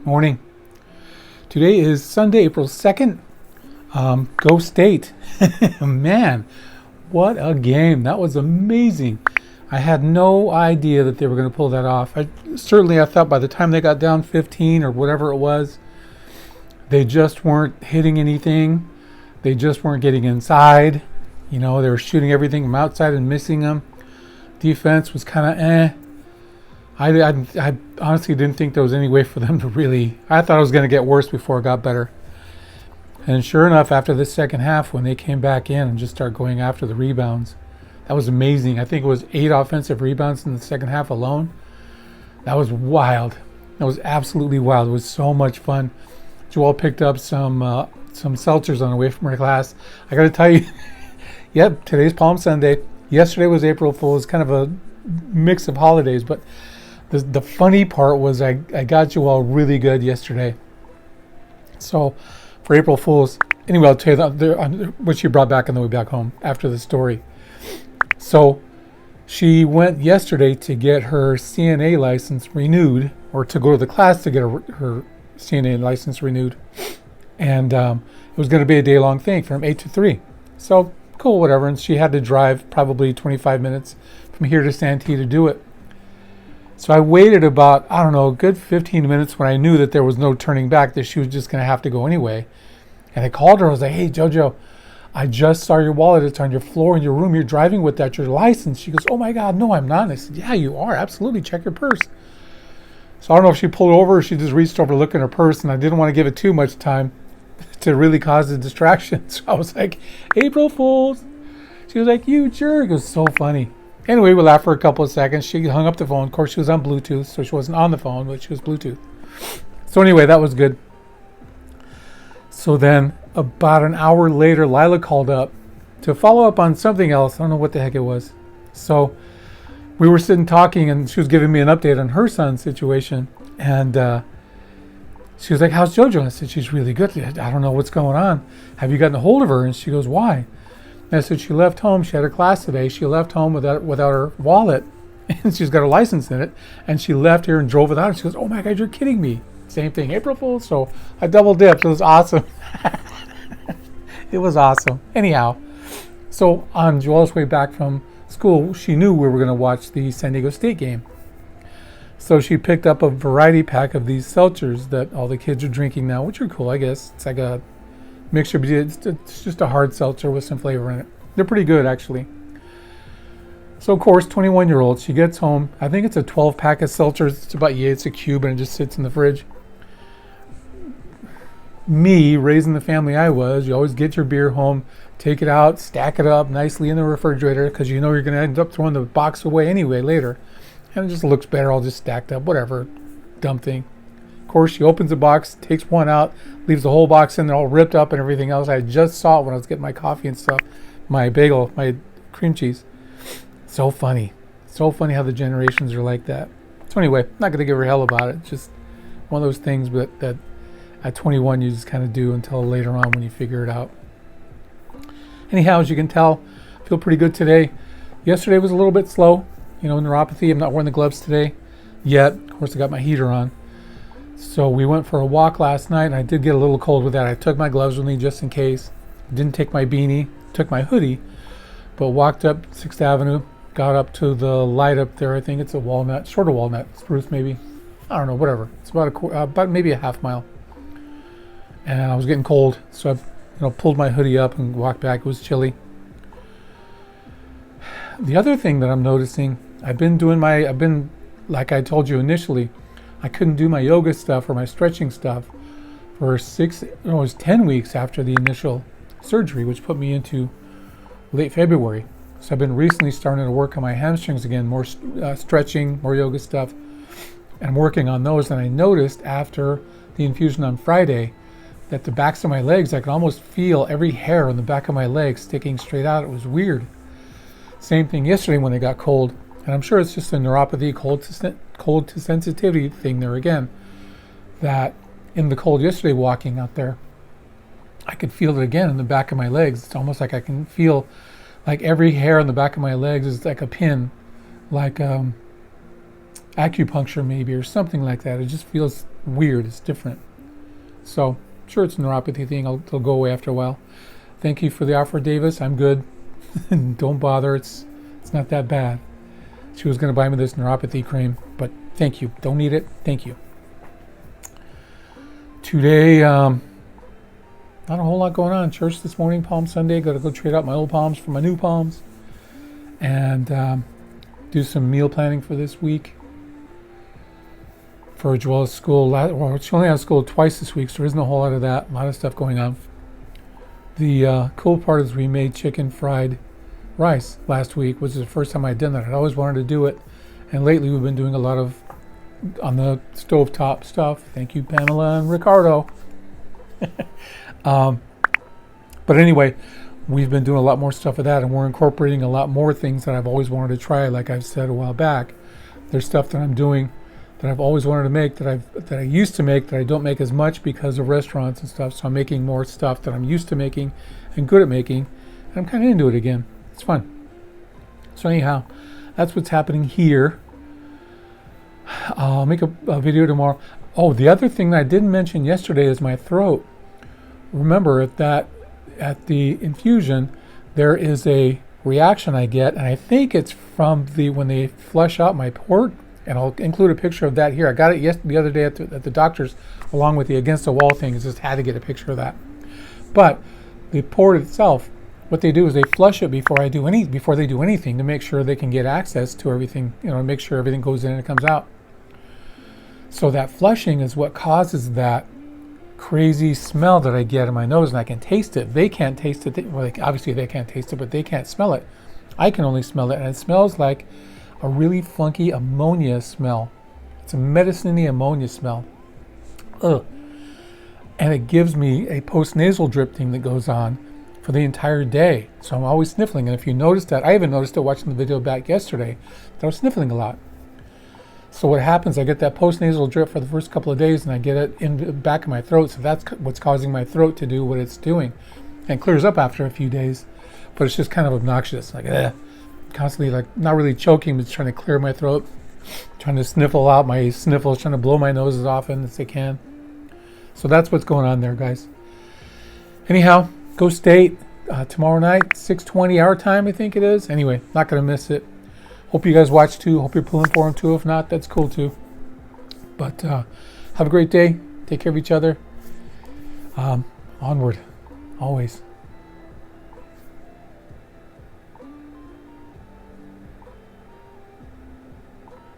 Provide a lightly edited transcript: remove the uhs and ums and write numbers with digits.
Morning. Today is Sunday, April 2nd. Go State. Man, what a game. That was amazing. I had no idea that they were going to pull that off. I thought by the time they got down 15 or whatever it was, they just weren't hitting anything. They just weren't getting inside. They were shooting everything from outside and missing them. Defense was kind of I honestly didn't think there was any way for them to really... I thought it was going to get worse before it got better. And sure enough, after the second half, when they came back in and just started going after the rebounds, that was amazing. I think it was 8 offensive rebounds in the second half alone. That was wild. That was absolutely wild. It was so much fun. Joelle picked up some seltzers on the way from her class. I got to tell you, yep, today's Palm Sunday. Yesterday was April Fool's, kind of a mix of holidays, but the funny part was I got Joelle really good yesterday. So for April Fool's, anyway, I'll tell you what she brought back on the way back home after the story. So she went yesterday to get her CNA license renewed, or to go to the class to get her CNA license renewed. And it was going to be a day-long thing from 8 to 3. So cool, whatever. And she had to drive probably 25 minutes from here to Santee to do it. So I waited about, a good 15 minutes when I knew that there was no turning back, that she was just going to have to go anyway. And I called her. I was like, hey, JoJo, I just saw your wallet. It's on your floor in your room. You're driving with that. Your license. She goes, oh, my God, no, I'm not. And I said, yeah, you are. Absolutely. Check your purse. So I don't know if she pulled over or she just reached over to look in her purse, and I didn't want to give it too much time to really cause a distraction. So I was like, April Fools. She was like, you jerk. It was so funny. Anyway, we laughed for a couple of seconds. She hung up the phone. Of course, she was on Bluetooth, so she wasn't on the phone, but she was Bluetooth. So anyway, that was good. So then about an hour later, Lila called up to follow up on something else. I don't know what the heck it was. So we were sitting talking, and she was giving me an update on her son's situation. And she was like, how's JoJo? I said, she's really good. I don't know what's going on. Have you gotten a hold of her? And she goes, why? And I said, she left home. She had her class today. She left home without her wallet. And she's got her license in it. And she left here and drove without it. She goes, oh my God, you're kidding me. Same thing, April Fool's. So I double dipped. It was awesome. It was awesome. Anyhow, so on Joelle's way back from school, she knew we were going to watch the San Diego State game. So she picked up a variety pack of these seltzers that all the kids are drinking now, which are cool, I guess. It's like a mixture, but it's just a hard seltzer with some flavor in it. They're pretty good, actually. So, of course, 21-year-old, she gets home. I think it's a 12-pack of seltzers. It's about, it's a cube, and it just sits in the fridge. Me, raising the family I was, you always get your beer home, take it out, stack it up nicely in the refrigerator, because you know you're going to end up throwing the box away anyway later. And it just looks better all just stacked up, whatever, dumb thing. Of course, she opens the box, takes one out, leaves the whole box in there all ripped up and everything else. I just saw it when I was getting my coffee and stuff, my bagel, my cream cheese. So funny. So funny how the generations are like that. So anyway, I'm not going to give her hell about it. It's just one of those things that at 21 you just kind of do until later on when you figure it out. Anyhow, as you can tell, I feel pretty good today. Yesterday was a little bit slow. Neuropathy. I'm not wearing the gloves today yet. Of course, I got my heater on. So we went for a walk last night, and I did get a little cold with that. I took my gloves with me just in case. Didn't take my beanie, took my hoodie, but walked up 6th Avenue, got up to the light up there. I think it's a walnut, short of walnut, spruce maybe. I don't know, whatever. It's about maybe a half mile. And I was getting cold, so I pulled my hoodie up and walked back. It was chilly. The other thing that I'm noticing, I've been, like I told you initially, I couldn't do my yoga stuff or my stretching stuff for 10 weeks after the initial surgery, which put me into late February. So I've been recently starting to work on my hamstrings again, more stretching, more yoga stuff. And I'm working on those. And I noticed after the infusion on Friday that the backs of my legs, I could almost feel every hair on the back of my legs sticking straight out. It was weird. Same thing yesterday when they got cold. And I'm sure it's just a neuropathy, cold to sensitivity thing there again. That in the cold yesterday walking out there, I could feel it again in the back of my legs. It's almost like I can feel like every hair on the back of my legs is like a pin. Like, I acupuncture maybe, or something like that. It just feels weird. It's different. So, sure, it's a neuropathy thing. It'll go away after a while. Thank you for the offer, Davis. I'm good. Don't bother. It's not that bad. She was going to buy me this neuropathy cream, but thank you. Don't need it. Thank you. Today, not a whole lot going on. Church this morning, Palm Sunday. Got to go trade out my old palms for my new palms, and do some meal planning for this week. For Joel's school. Well, she only has school twice this week, so there isn't a whole lot of that. A lot of stuff going on. The cool part is we made chicken fried rice last week, which is the first time I'd done that. I'd always wanted to do it, and lately we've been doing a lot of on the stovetop stuff. Thank you, Pamela and Ricardo. But anyway, we've been doing a lot more stuff of that, and we're incorporating a lot more things that I've always wanted to try. Like I've said a while back, there's stuff that I'm doing that I've always wanted to make, that I used to make, that I don't make as much because of restaurants and stuff. So I'm making more stuff that I'm used to making and good at making, and I'm kind of into it again. It's fun. So anyhow, that's what's happening here. I'll make a video tomorrow. Oh, the other thing that I didn't mention yesterday is my throat. Remember that at the infusion, there is a reaction I get, and I think it's from when they flush out my port. And I'll include a picture of that here. I got it the other day at the doctor's, along with the against the wall thing. I just had to get a picture of that. But the port itself, what they do is they flush it before they do anything to make sure they can get access to everything. Make sure everything goes in and it comes out. So that flushing is what causes that crazy smell that I get in my nose, and I can taste it. They can't taste it. Obviously they can't taste it, but they can't smell it. I can only smell it, and it smells like a really funky ammonia smell. It's a medicine-y ammonia smell. Ugh. And it gives me a post-nasal drip thing that goes on for the entire day. So I'm always sniffling. And if you noticed that, I even noticed it watching the video back yesterday, that I was sniffling a lot. So what happens, I get that post-nasal drip for the first couple of days, and I get it in the back of my throat. So that's what's causing my throat to do what it's doing. And it clears up after a few days, but it's just kind of obnoxious. Like, constantly, like, not really choking, but trying to clear my throat, trying to sniffle out my sniffles, trying to blow my nose as often as they can. So that's what's going on there, guys. Anyhow, go State tomorrow night, 6:20 our time, I think it is. Anyway, not going to miss it. Hope you guys watch too. Hope you're pulling for them too. If not, that's cool too. But have a great day. Take care of each other. Onward, always.